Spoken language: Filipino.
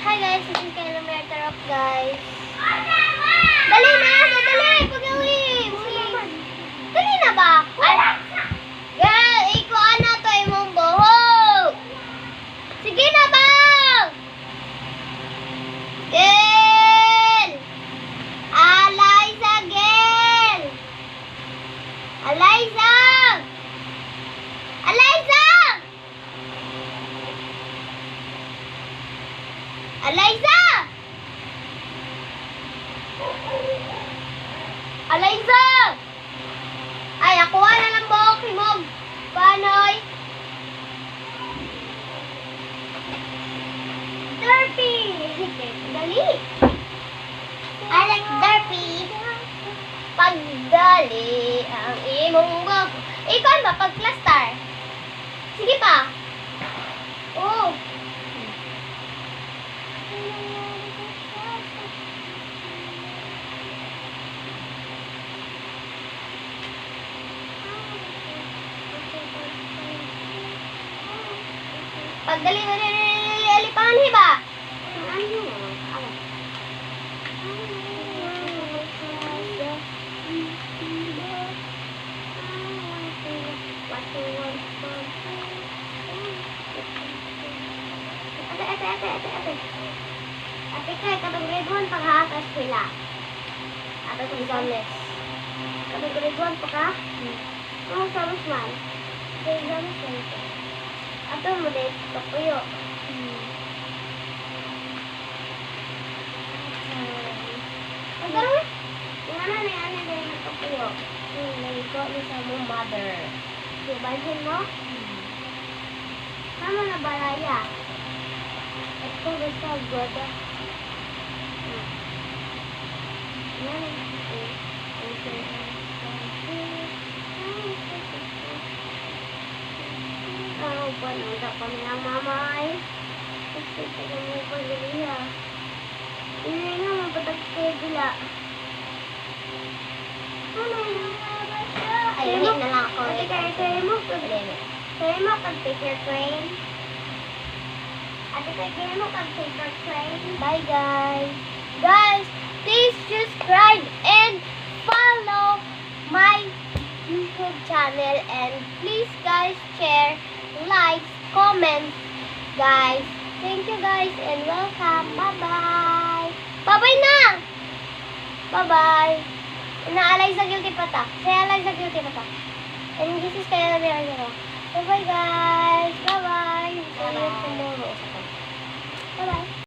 Hi guys, this is Kayla Mertarok guys. Dali na! Dali! Pag-uwi! Dali na ba? Girl, ikuan na to imong buhok! Sige na ba? Girl! Eliza, girl! Eliza! Eliza! Eliza! Eliza! Ay, ako na lang buhok himog. Panoy? Derpy! Dali! I like derpy. Pagdali ang imong buhok. Ikaw ba, pag-plaster? Sige pa. Oo. Pagdali mo alipangan hiba. Ate kay katong grade 1 paghakas pila. Ate ko examless. Katong grade 1 pa ka? Oh, sabos man. Examless man. Ato mo dito pakuyo. Ang gano'n? Yung ano na yan na yung pakuyo. Naligo ni sa mong mother. Dibahin mo? Sama na balaya. Ito gusto goda. Panunta kami ng mamay. Kasi taga mo pa galiya. Hindi nga mapatag kayo gila. Ano yun? Ay, hit na lang ako. Kaya mo pag-paper crane. Ate, kaya mo pag-paper crane. Bye, guys. Guys, please subscribe and follow my YouTube channel. And please, guys, share, like, comment, guys. Thank you guys and welcome. Bye-bye. Bye-bye na. Bye-bye. Naalay sa guilty pa ta. Say alay sa guilty pa ta. And this is Kayla Mertarok. Bye-bye guys. Bye-bye. See you tomorrow. Bye-bye.